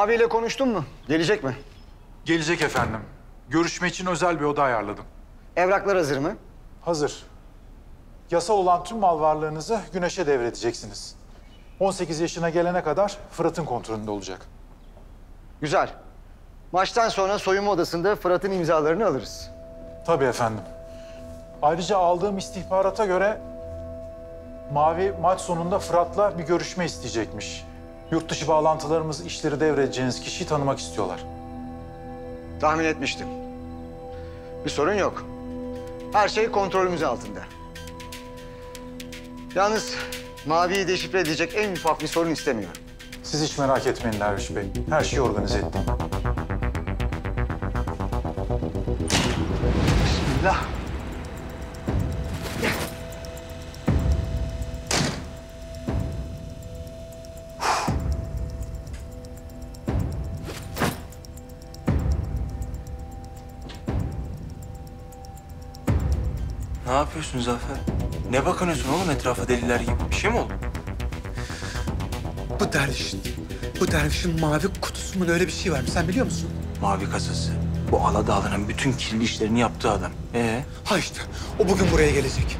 Mavi ile konuştun mu? Gelecek mi? Gelecek efendim. Görüşme için özel bir oda ayarladım. Evraklar hazır mı? Hazır. Yasal olan tüm mal varlığınızı Güneş'e devredeceksiniz. 18 yaşına gelene kadar Fırat'ın kontrolünde olacak. Güzel. Maçtan sonra soyunma odasında Fırat'ın imzalarını alırız. Tabii efendim. Ayrıca aldığım istihbarata göre Mavi maç sonunda Fırat'la bir görüşme isteyecekmiş. Yurt dışı bağlantılarımız, işleri devredeceğiniz kişiyi tanımak istiyorlar. Tahmin etmiştim. Bir sorun yok. Her şey kontrolümüz altında. Yalnız Mavi'yi deşifre edecek en ufak bir sorun istemiyorum. Siz hiç merak etmeyin Derviş Bey. Her şeyi organize ettim. Bismillah. Ne yapıyorsun Zafer? Ne bakıyorsun oğlum etrafa deliler gibi? Bir şey mi oldu? Bu dervişin mavi kutusu mu öyle bir şey var mı? Sen biliyor musun? Mavi kasası. Bu Aladağlı'nın bütün kirli işlerini yaptığı adam. Ha işte, o bugün buraya gelecek.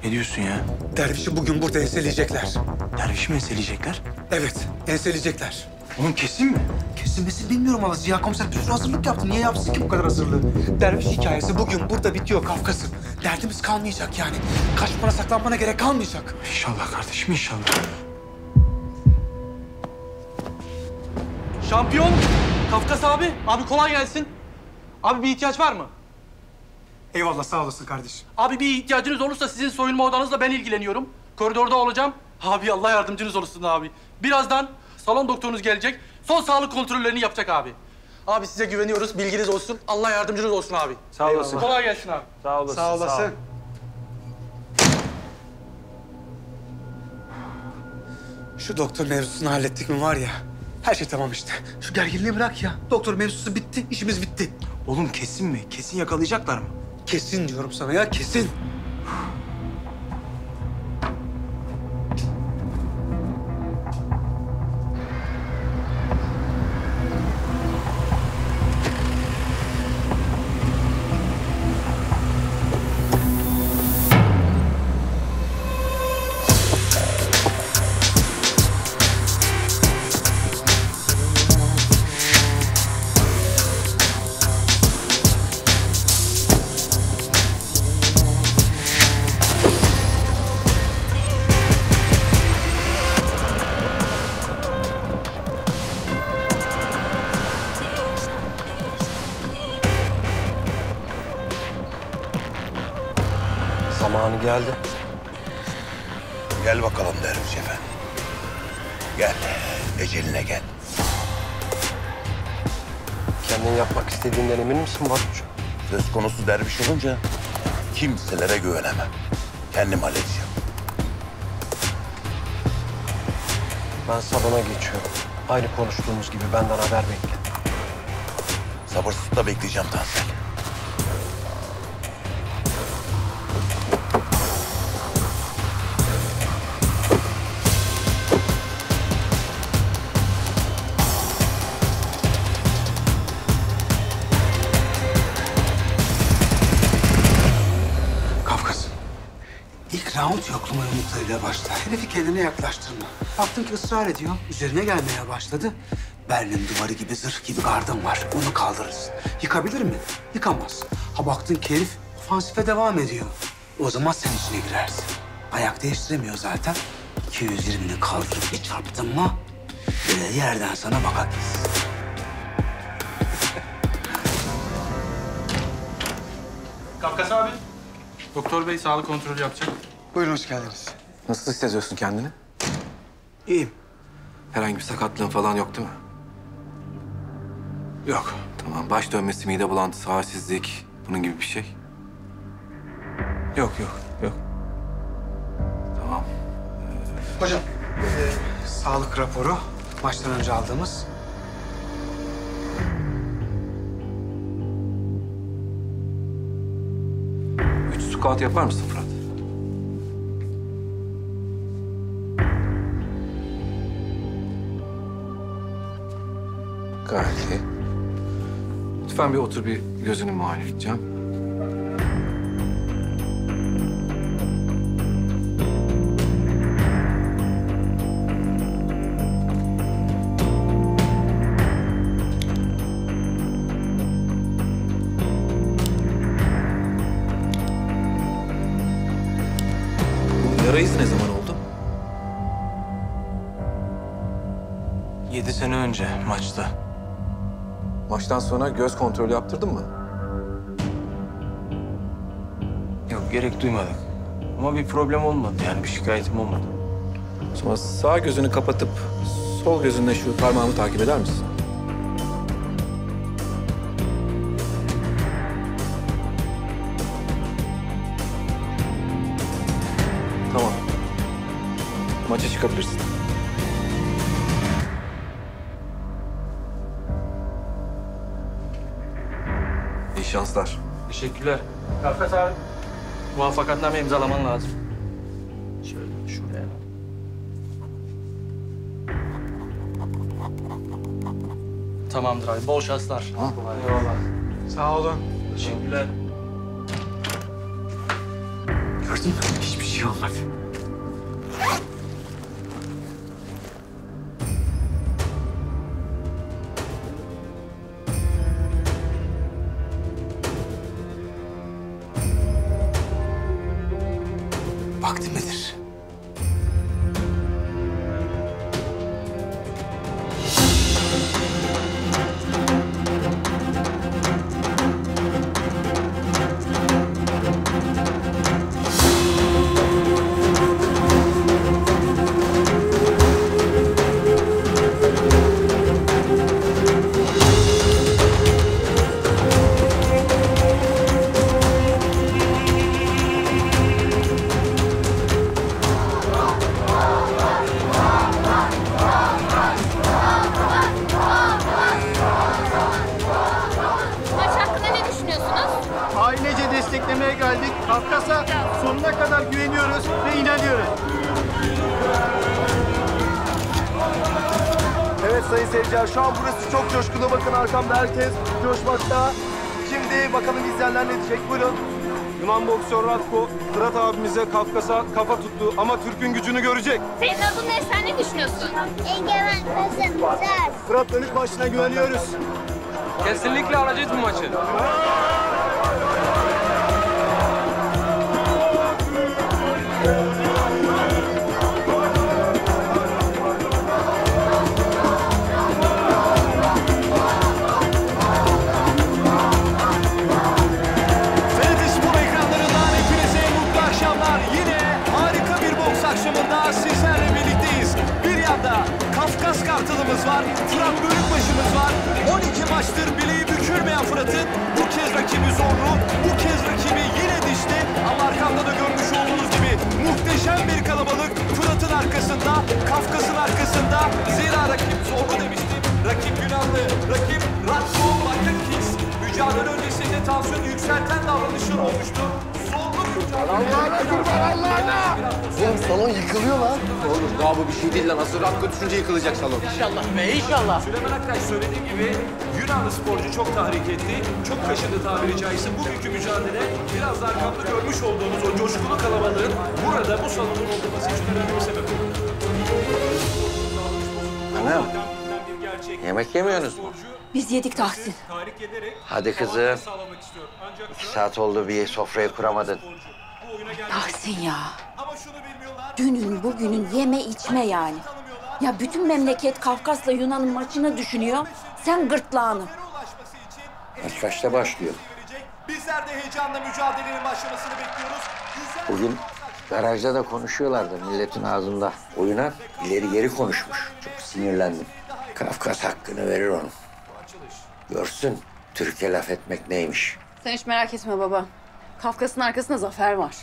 Ne diyorsun ya? Dervişi bugün burada enseleyecekler. Dervişi mi enseleyecekler? Evet, enseleyecekler. Oğlum kesin mi? Kesinmesi bilmiyorum ama Ziya Komiser bir sürü hazırlık yaptı. Niye yapsın ki bu kadar hazırlığı? Derviş hikayesi bugün burada bitiyor Kafkas'ım. Derdimiz kalmayacak yani. Kaçmana saklanmana gerek kalmayacak. İnşallah kardeşim inşallah. Şampiyon! Kafkas abi. Abi kolay gelsin. Abi bir ihtiyaç var mı? Eyvallah, sağ olasın kardeşim. Abi bir ihtiyacınız olursa sizin soyunma odanızla ben ilgileniyorum. Koridorda olacağım. Abi Allah yardımcınız olsun abi. Birazdan salon doktorunuz gelecek. Son sağlık kontrollerini yapacak abi. Abi size güveniyoruz. Bilginiz olsun. Allah yardımcınız olsun abi. Sağ olasın. Kolay gelsin abi. Sağ olasın. Sağ olasın. Şu doktor mevzusunu hallettik mi var ya, her şey tamam işte. Şu gerginliği bırak ya. Doktor mevzusu bitti, işimiz bitti. Oğlum kesin mi? Kesin yakalayacaklar mı? Kesin diyorum sana ya, kesin. Zamanı geldi. Gel bakalım Derviş Efendi. Gel, eceline gel. Kendin yapmak istediğinden emin misin Barutçu? Söz konusu derviş olunca kimselere güvenemem. Kendim halledeceğim. Ben salona geçiyorum. Aynı konuştuğumuz gibi benden haber bekle. Sabırsızlıkla bekleyeceğim Tansel. Kafkas, ilk round yoklama yumruklarıyla başla. Herifi kendine yaklaştırma. Baktın ki ısrar ediyor, üzerine gelmeye başladı. Berlin duvarı gibi, zırh gibi gardın var. Onu kaldırırsın. Yıkabilir mi? Yıkamaz. Ha baktın ki herif ofansife devam ediyor. O zaman sen içine girersin. Ayak değiştiremiyor zaten. 220'ni kaldırıp bir çarptın mı... böyle yerden sana bakar. Kafkas abi. Doktor bey sağlık kontrolü yapacak. Buyurun, hoş geldiniz. Nasıl hissediyorsun kendini? İyiyim. Herhangi bir sakatlığın falan yok değil mi? Yok. Tamam. Baş dönmesi, mide bulantısı, halsizlik, bunun gibi bir şey. Yok. Tamam. Hocam, sağlık raporu maçtan önce aldığımız. Üç squat yapar mısın Fırat? Gayet iyi. Lütfen bir otur, bir gözünü muayene edeceğim. Bu yara izi ne zaman oldu? 7 sene önce maçta. Maçtan sonra göz kontrolü yaptırdın mı? Yok, gerek duymadık. Ama bir problem olmadı, yani bir şikayetim olmadı. O zaman sağ gözünü kapatıp sol gözünle şu parmağımı takip eder misin? Tamam. Maça çıkabilirsin. İyi şanslar. Teşekkürler. Kafkas abi. Muvaffakatname imzalaman lazım. Şöyle şuraya. Tamamdır abi. Bol şanslar. Eyvallah. Sağ olun. Teşekkürler. Gördün mü? Hiçbir şey olmadı. Vakti midir? Maç hakkında ne düşünüyorsunuz? Ailece desteklemeye geldik. Kafkas'a sonuna kadar güveniyoruz ve inanıyoruz. Evet sayın seyirciler, şu an burası çok coşkulu. Bakın arkamda herkes coşmakta. Şimdi bakalım izleyenler ne diyecek? Buyurun. Yunan boksör Ratko, Fırat abimize Kafkas'a kafa tuttu ama Türk'ün gücünü görecek. Senin adın ne? Sen ne düşünüyorsun? Egemen kazanacağız. Fırat dönük başına güveniyoruz. Kesinlikle alacağız bu maçı. TRT Spor ekranlarından hepinize mutlu akşamlar. Yine harika bir boks akşamında sizlerle birlikteyiz. Bir yanda Kafkas Kartalımız var, Fırat Bölükbaşımız var. 12 maçtır bileği bükülmeyen Fırat'ın bu kez rakibi zorlu, bu kez rakibi yine dişli. Ama arkamda da görmüş olduğunuz gibi muhteşem bir kalabalık Fırat'ın arkasında, Kafkas'ın arkasında. Zira rakip zorlu demiştim. Rakip Yunanlı, rakip Ratko Bakakis. Mücadele öncesinde tansiyonu yükselten davranışlar olmuştu. Zorlu mücadele. Oğlum salon yıkılıyor lan. Oğlum daha bu bir şey değil lan. Asıl Ratko düşünce yıkılacak salon. Süleyman Aktaş söylediği gibi Yunanlı sporcu çok tahrik etti. Çok kaşındı tabiri caizse. Bugünkü mücadele biraz daha arkamda görmüş olduğunuz o coşkulu kalabalığın burada bu salonun olması için önemli bir sebep oldu. Hanım, yemek yemiyorsunuz mu? Biz yedik Tahsin. Hadi kızım. 2 saat oldu bir sofrayı kuramadın. Tahsin ya. Dünün bugünün yeme içme yani. Ya bütün memleket Kafkas'la Yunan'ın maçını düşünüyor. Sen gırtlağını. Maç kaçta başlıyor? Bizler de heyecanla mücadelenin başlamasını bekliyoruz. Bugün garajda da konuşuyorlardı milletin ağzında. O Yunan ileri geri konuşmuş. Çok sinirlendim. Kafkas hakkını verir onun. Görsün Türkiye laf etmek neymiş. Sen hiç merak etme baba. Kafkas'ın arkasında zafer var.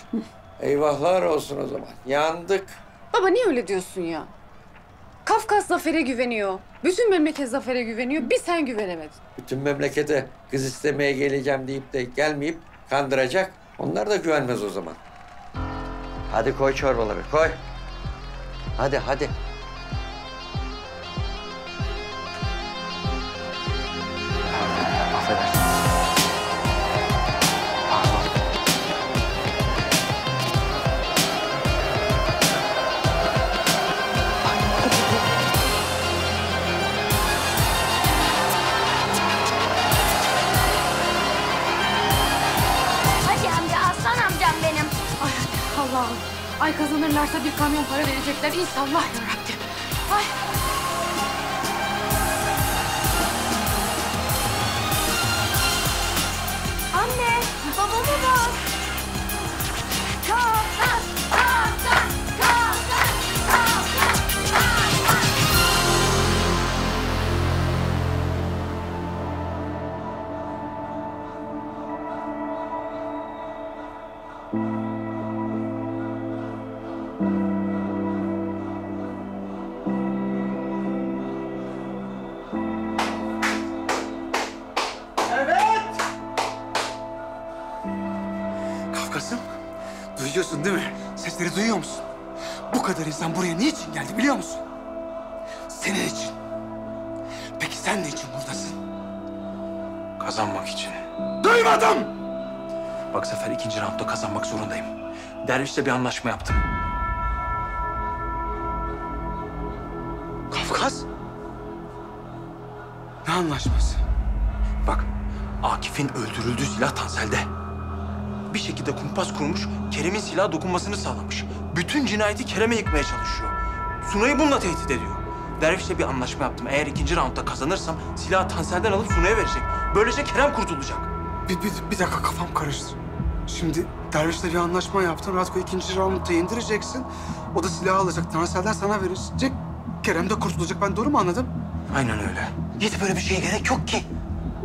Eyvahlar olsun o zaman. Yandık. Baba niye öyle diyorsun ya? Kafkas zafere güveniyor. Bütün memleket zafere güveniyor. Bir sen güvenemedin. Bütün memlekete kız istemeye geleceğim deyip de gelmeyip kandıracak. Onlar da güvenmez o zaman. Hadi koy çorbaları koy. Hadi hadi. Allah'ım. Ay kazanırlarsa bir kamyon para verecekler. İnşallah yarabbim. Ay. Anne, babama bak. Kaptan, kaptan, kaptan, kaptan, kaptan. Kafkas'ım, duyuyorsun değil mi? Sesleri duyuyor musun? Bu kadar insan buraya niçin geldi biliyor musun? Senin için. Peki sen ne için buradasın? Kazanmak için. Duymadım! Bak Zafer, ikinci roundda kazanmak zorundayım. Derviş'le bir anlaşma yaptım. Kafkas? Ne anlaşması? Bak, Akif'in öldürüldüğü silah Tansel'de. Bir şekilde kumpas kurmuş, Kerem'in silaha dokunmasını sağlamış. Bütün cinayeti Kerem'e yıkmaya çalışıyor. Sunay'ı bununla tehdit ediyor. Derviş'le bir anlaşma yaptım. Eğer ikinci roundda kazanırsam silahı Tansel'den alıp Sunay'a verecek. Böylece Kerem kurtulacak. Bir dakika, kafam karıştı. Şimdi Derviş'le bir anlaşma yaptın. Ratko'yu ikinci roundda indireceksin. O da silahı alacak. Tansel'den sana verecek. Kerem de kurtulacak. Ben doğru mu anladım? Aynen öyle. Hiç böyle bir şeye gerek yok ki.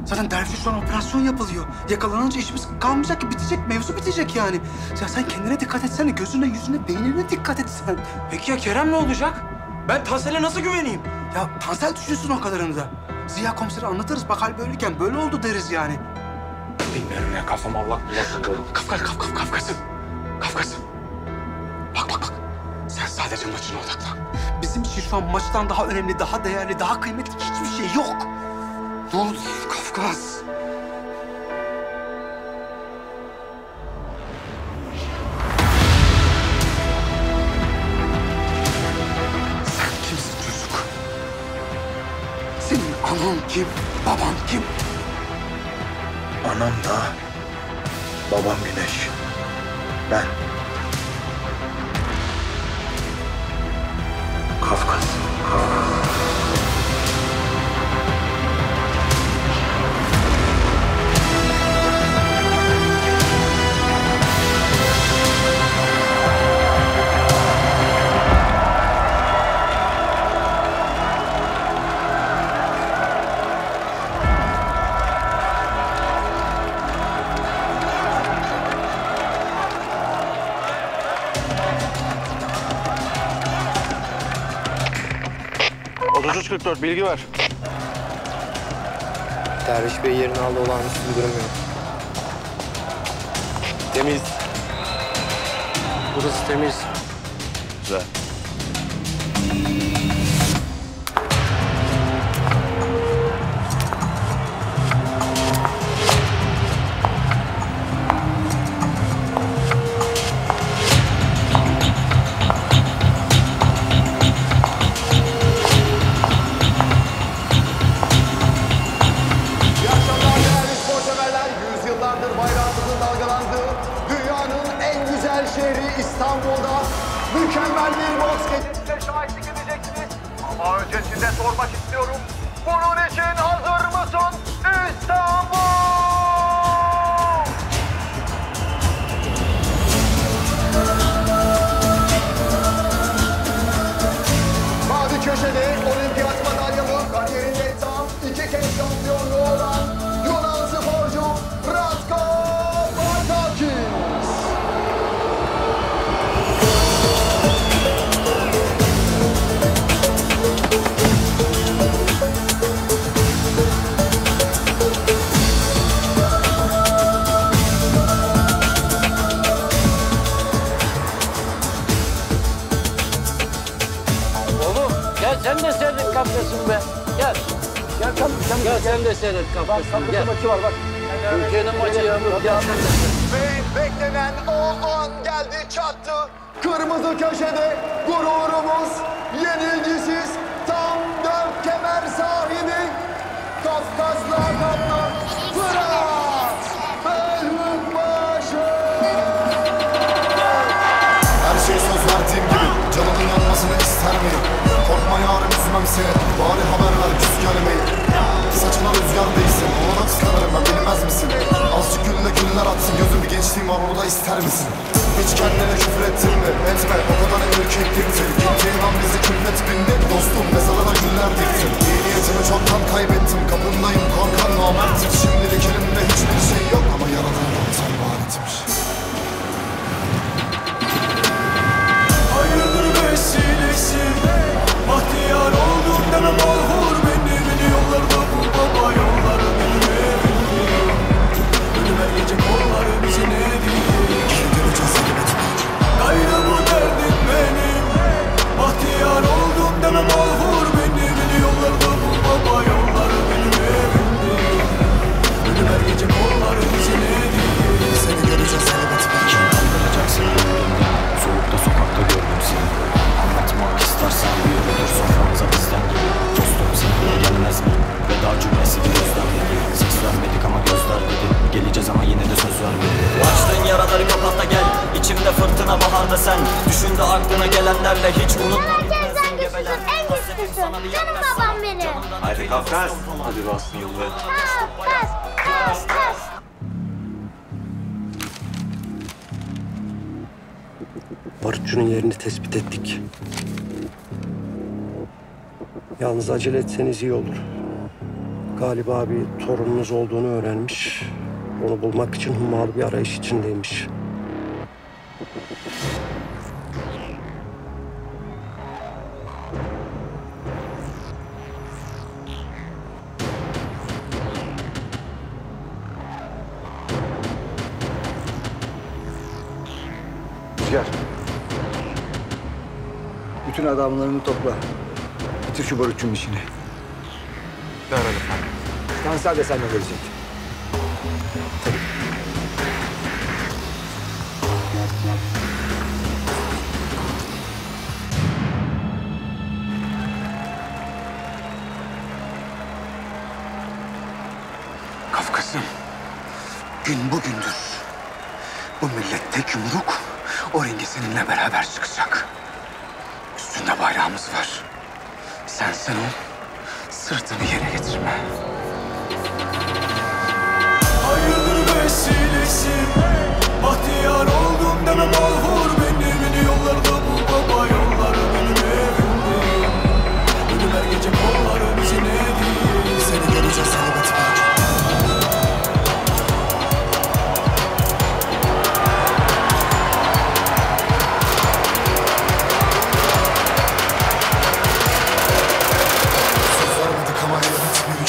Zaten Derviş'e şu an operasyon yapılıyor. Yakalanınca işimiz kalmayacak ki. Bitecek, mevzu bitecek yani. Ya sen kendine dikkat etsene. Gözüne, yüzüne, beynine dikkat et sen. Peki ya Kerem ne olacak? Ben Tansel'e nasıl güveneyim? Ya Tansel düşünsün o kadarını da. Ziya komiseri anlatırız. Bak hal böyleyken böyle oldu deriz yani. Bilmiyorum ya, kafam allak bullak oldu. Kafkas'ım. Bak. Sen sadece maçına odaklan. Bizim için şu an maçtan daha önemli, daha değerli, daha kıymetli hiçbir şey yok. Ne oldu Kafkas? Sen kimsin çocuk? Senin anan kim, baban kim? Anam da, babam Güneş. Ben. Kafkas. bilgi ver. Derviş Bey yerini aldı, olağanüstü bir durum yok. Temiz. Burası temiz. Güzel. İstanbul'da mükemmel bir boks gecesine şahitlik edeceksiniz. Ama öncesinde sormak istiyorum. Bunun için hazır mısın İstanbul? Mavi köşede olimpiyat madalyalı, kariyerinde tam 2 kez şampiyonluğu olan Yunan sporcu Ratko Batakis. Gel sen de seyret kafkasını be. Gel. Gel kapışalım. Gel sen de seyret kafkasını. Gel. Maçı var bak. Ülkenin maçı ya. Gel sen de seyret. Ve beklenen o an geldi çattı. Kırmızı köşede gururumuz, yenilgisiz tam 4 kemer sahibi Kafkaslı Kaptan Fırat Bölükbaşı. ister miyim? Korkma yarım üzmem seni. Bari haber ver küs gelmeyi. Saçına rüzgar değilsin. Ona da kıskanırım ben bilmez misin? Azıcık gülle güller atsın. Gözüm bir gençliğim var onu da ister misin? Hiç kendine küfür ettin mi? Etme o kadar ürkekliktir. Gittiğin an bizi külfet bindi. Dostum mezarına güller diktin. İyi niyetimi çoktan kaybettim. Kapındayım korkan namerttir. Şimdilik elimde hiçbir şey yok. Ama yaradan yoktan var etmiş. Hayırdır vesilesi, bahtiyar oldum deme malhur. Beni yollarda bul baba, yolları benim evimdi. Önüme gelecek onlar bizi ne diyeyim? Gayrı bu derdim benim. Bahtiyar oldum deme malhur. Beni yollarda bul baba, yolları benim evimdi. Önüme gelecek onlar bizi ne diyeyim? Seni göreceğiz elbet belki. Kaldıracaksın dünya. Soğukta sokakta gördüm seni. Anlatmak istersen bir yürüdür soframıza bizden gibi. Dostum seninle gelmez mi? Veda cümlesi bir gözler dedi. Ses vermedik ama gözler dedi. Geleceğiz ama yine de söz vermedi. Açtığın yaraları kapat da gel. İçimde fırtına baharda sen. Düşündü aklına gelenlerle hiç unutma. Herkesten güçlüsün, en güçlüsün. Canım babam benim. Haydi Kafkas. Hadi bastın be. Kafkas, Kafkas. Barutçunun yerini tespit ettik. Yalnız acele etseniz iyi olur. Galiba bir torununuz olduğunu öğrenmiş. Onu bulmak için hummalı bir arayış içindeymiş. Rüzgar. Bütün adamlarını topla. Bitir şu barutçunun işini. Derhal efendim. Tansel de seninle gelecek. Kafkas'ım, gün bugündür. Bu millet tek yumruk o ringe seninle beraber çıkacak. Üstünde bayrağımız var. Sen ol, sırtını yere getirme. Hayırdır vesilesi, bahtiyar oldum deme malhur. Beni yollarda bul baba, yolları benim evimdi. Önüme gelecek onlar bizi ne diyeyim? Seni göreceğiz elbet belki. Söz vermedik ama elbet bir gün.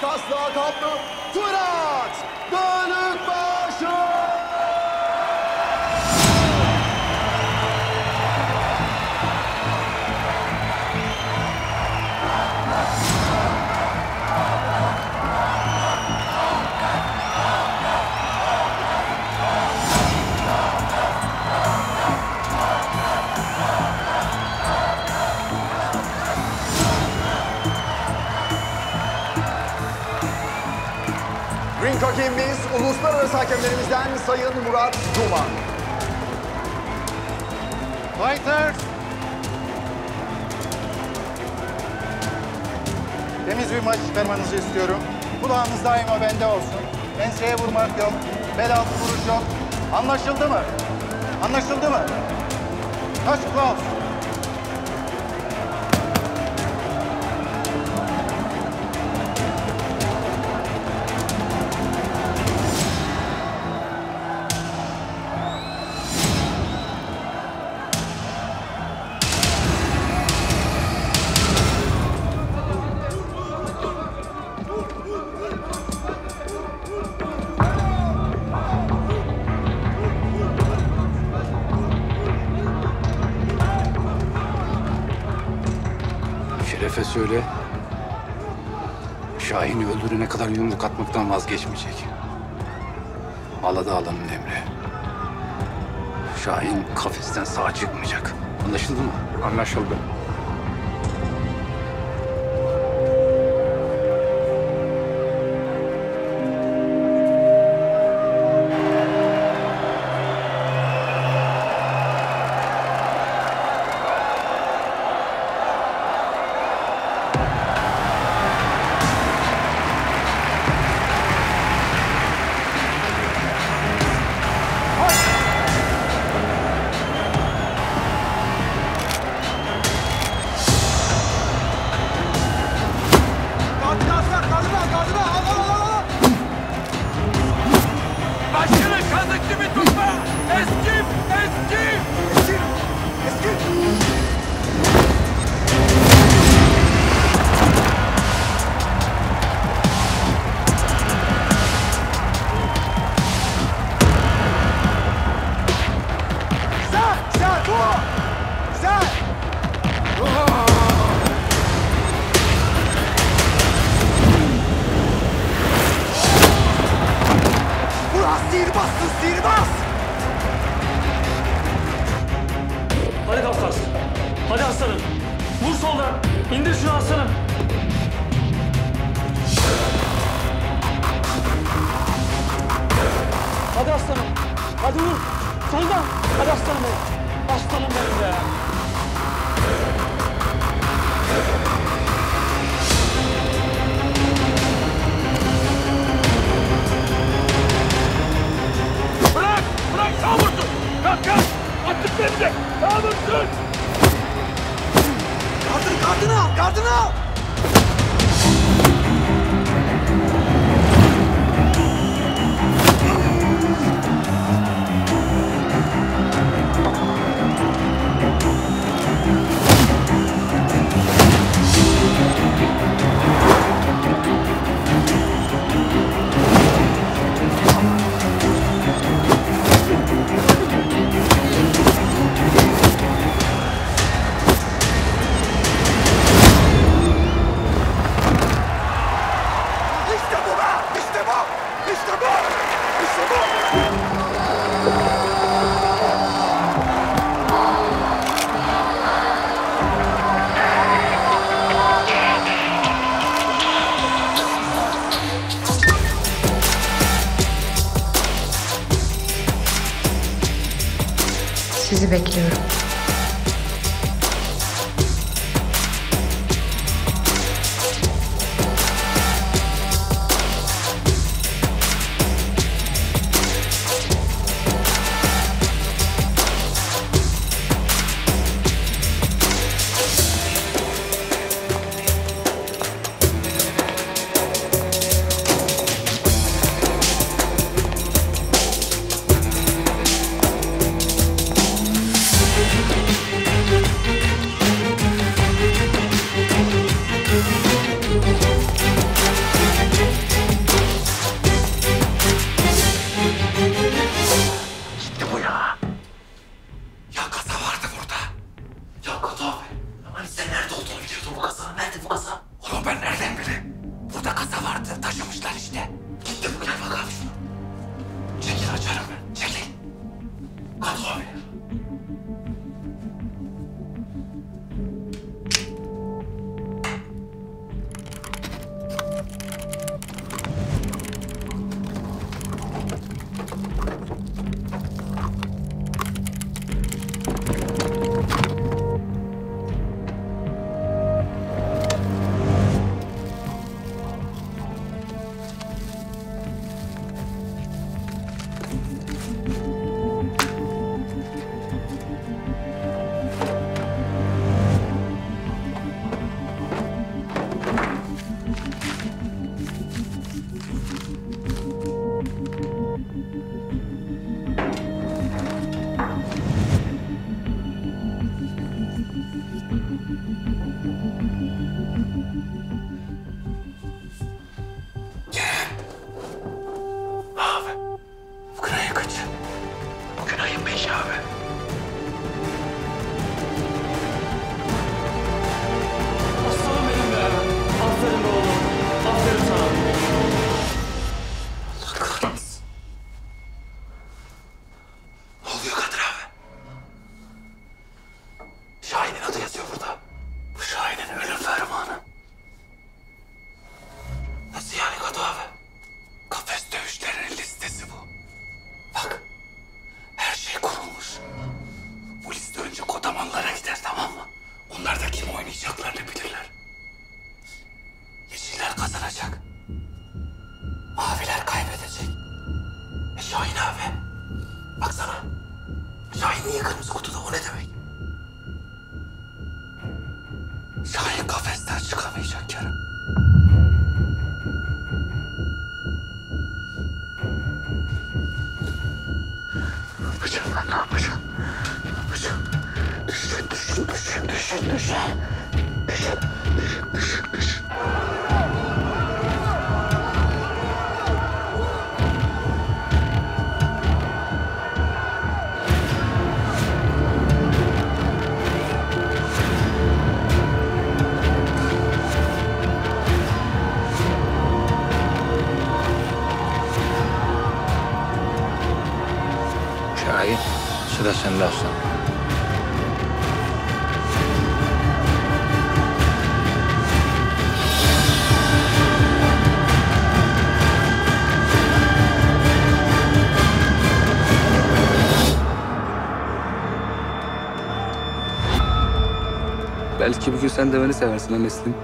Kafkas lakaplı Fırat Bölükbaşı! Ring hakemimiz uluslararası hakemlerimizden Sayın Murat Duman. Fighters! Temiz bir maç çıkarmanızı istiyorum. Kulağınız daima bende olsun. Enseye vurmak yok. Bel altı vuruş yok. Anlaşıldı mı? Anlaşıldı mı? Kaç Klaus? Şeref'e söyle. Şahin'i öldürene kadar yumruk atmaktan vazgeçmeyecek. Ağladı ağlanın emri. Şahin kafesten sağ çıkmayacak. Anlaşıldı mı? Anlaşıldı. Başını kazık gibi tutma! Eskim! Eskim! Eskim! Eskim! Güzel! Güzel! Bu! Güzel! Ulan sihirbazsın sihirbaz! Hadi Kafkas. Hadi aslanım. Vur soldan. İndir şunu aslanım. Hadi aslanım. Hadi vur. Soldan. Hadi aslanım benim. Aslanım benim be. Bırak! Bırak sağ vursun! Kalk kalk! Attık beni! Sağ vursun! Gardını al! Gardını al! İşte bu be! İşte bu! İşte bu! İşte bu! Sizi bekliyorum. Şahin, sıra sende aslan. Belki bugün sen de beni seversin ha Neslim.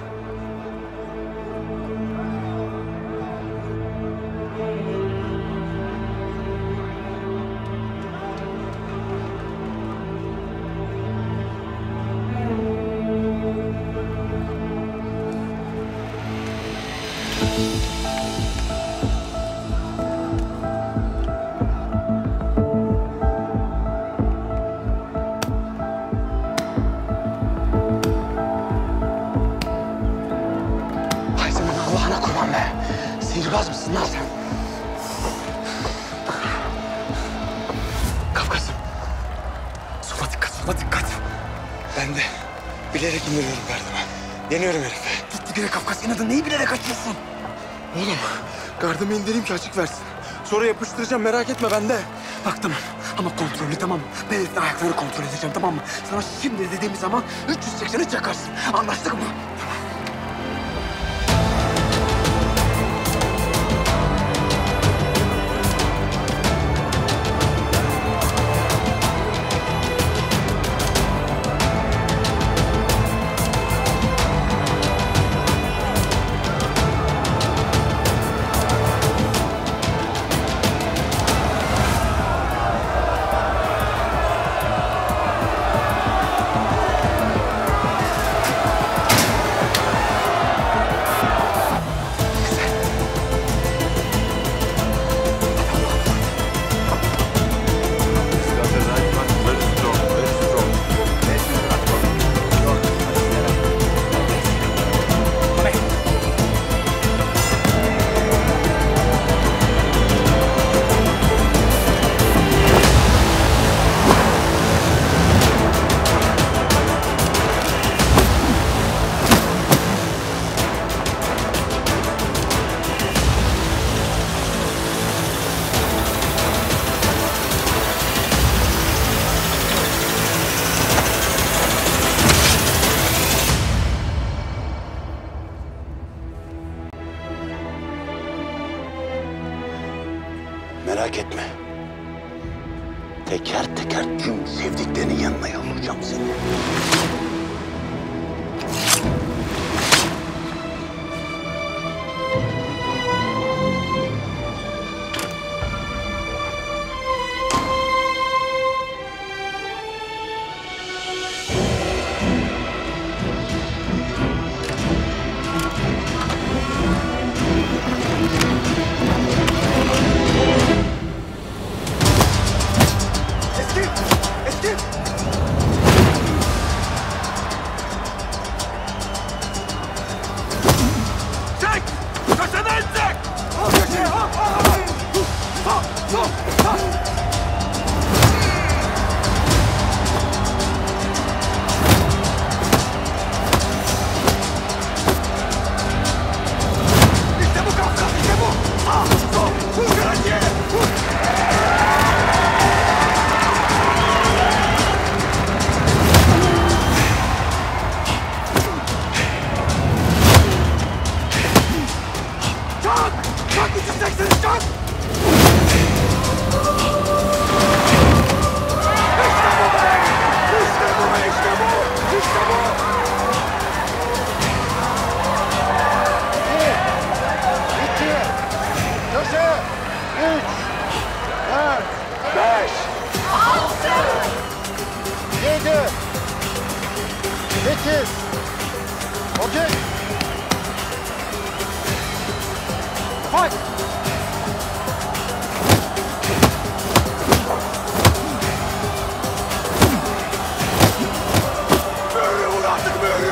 Sihirbaz mısın lan sen? Kafkas'ım. Sola dikkat, sola dikkat. Ben de bilerek indiriyorum gardımı. Deniyorum herife. Gitti bire Kafkas, inadın neyi bilerek açıyorsun? Oğlum, gardımı indireyim ki açık versin. Sonra yapıştıracağım, merak etme bende. Bak tamam ama kontrollü, tamam mı? Ben herifin ayaklarını kontrol edeceğim, tamam mı? Sana şimdi dediğim zaman 383 yakarsın. Anlaştık mı? teker teker tüm sevdiklerinin yanına yollayacağım seni. Çek! Köşeden çek! Köşeye hop! Hop! Hop! Hop! İşte bu Kafkas, işte bu! Sağ, sol, vur garantiye! Vur! Çak! Çak 380 çak! İşte bu be! İşte bu be! İşte bu! İşte bu! İki, köşe, 3, 4, 5, 6, 7, 8, okey. Fight! Böyle vur artık böyle!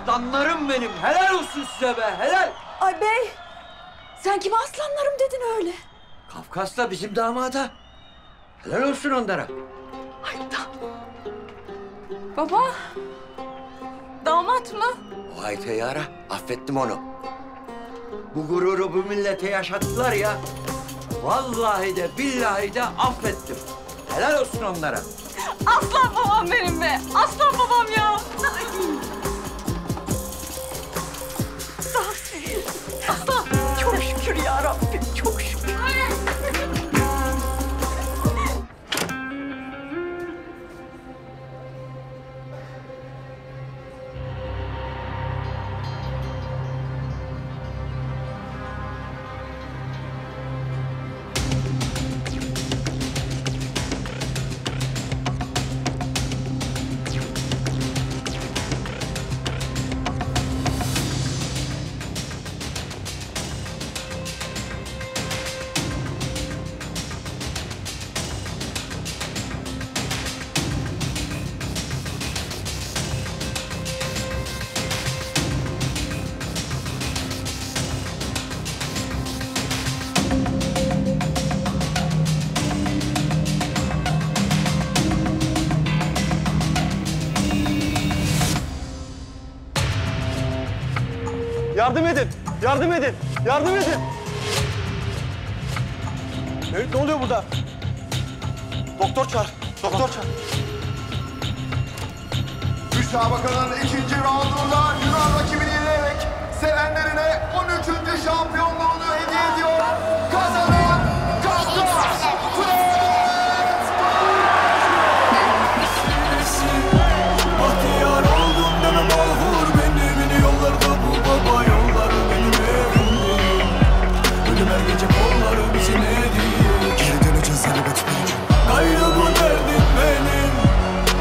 Aslanlarım benim. Helal olsun size be. Helal. Ay bey, sen kime aslanlarım dedin öyle? Kafkas'la bizim damada. Helal olsun onlara. Baba, damat mı? O Ayte'yi ara. Affettim onu. Bu gururu bu millete yaşattılar ya. Vallahi de billahi de affettim. Helal olsun onlara. Aslan babam benim be, aslan babam ya. Aslan, çok şükür ya Rabbim, çok şükür. Yardım edin! Yardım edin! Yardım edin! Mevlüt ne oluyor burada? Doktor çağır. Doktor çağır. Müsabakanın ikinci roundunda Yunan rakibini yenerek sevenlerine 13. şampiyonluğunu hediye ediyor. Kazanan Kafkas! Bahtiyar oldum deme mahvur beni yollarda bu baba yolları benim evimdi. Ölüm her gece kolları bizi ne diye Geri döneceğiz elbet bir gün. gayrı bu derdim benim.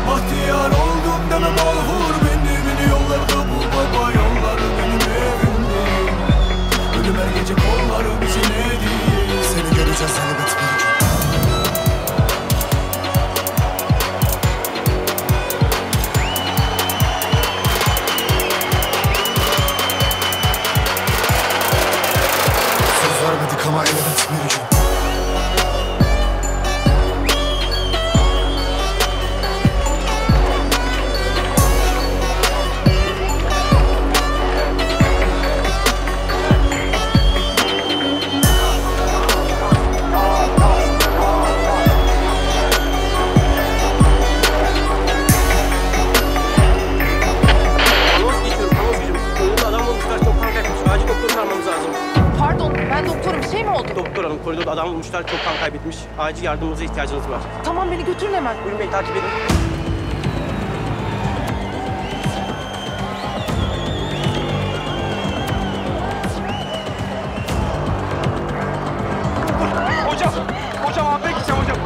Bahtiyar oldum deme mahvur beni yollarda bu baba yolları benim evimdi. Ölüm her gece kolları bizi ne diye Seni göreceğiz elbet bir gün. Söz vermedik ama elbet bir gün. Pardon, ben doktorum. Bir şey mi oldu? Doktor hanım, koridorda adam bulmuşlar, çok kan kaybetmiş. Acil yardımınıza ihtiyacınız var. Tamam, beni götürün hemen. Buyurun beni takip edin. Hocam abi gideceğim hocam.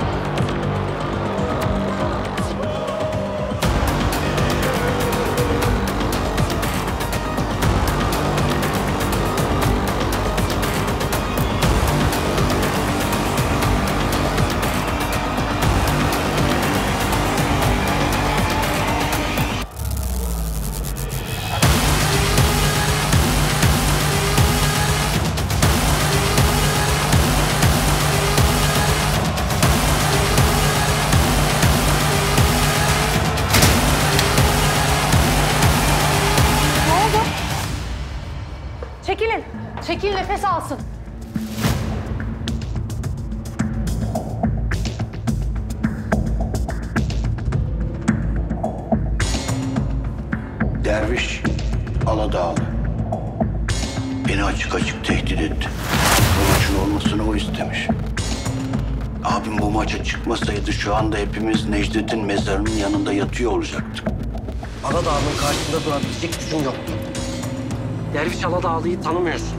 Çekilin. Çekil, nefes alsın. Derviş Aladağlı beni açık açık tehdit etti. Bu maçın olmasını o istemiş. Abim bu maça çıkmasaydı şu anda hepimiz Necdet'in mezarının yanında yatıyor olacaktık. Aladağ'ın karşısında durabilecek gücün yoktu. Derviş Aladağlı'yı tanımıyorsun.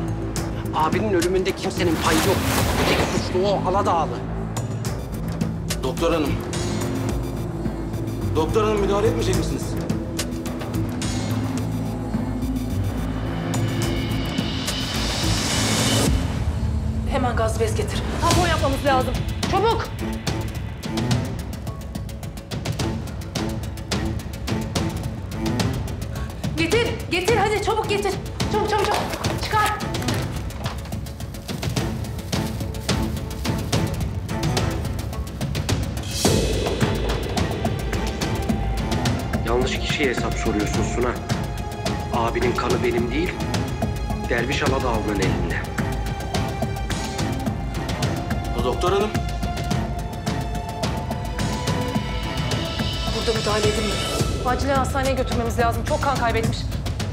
Abinin ölümünde kimsenin payı yok. Tek suçlu o Aladağlı. Doktor hanım. Doktor hanım, müdahale etmeyecek misiniz? Hemen gaz bez getir. Tampon yapmamız lazım. Çabuk. Getir, getir. Hadi çabuk getir. Çabuk, çabuk, çabuk. Çıkar. Yanlış kişiye hesap soruyorsun Suna. Abinin kanı benim değil, Derviş Aladağlı'nın elinde. Doktor hanım. Burada müdahale edilmiyor. Acilen hastaneye götürmemiz lazım. Çok kan kaybetmiş.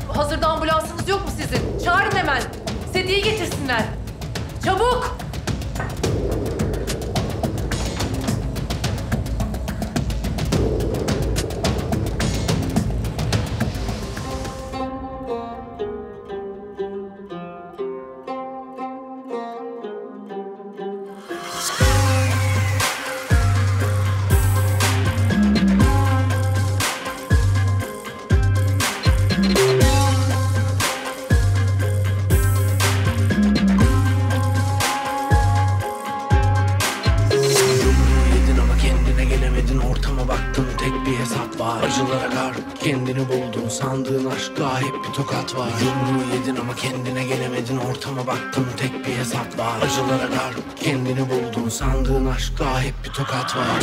Hazırda ambulansınız yok mu sizin? Çağırın hemen. Sedyeyi getirsinler. Çabuk. Acılara garip kendini buldun, sandığın aşkla hep bir tokat var. Yumruğu yedin ama kendine gelemedin, ortama baktın tek bir hesap var. Acılara garip kendini buldun, sandığın aşkla hep bir tokat var.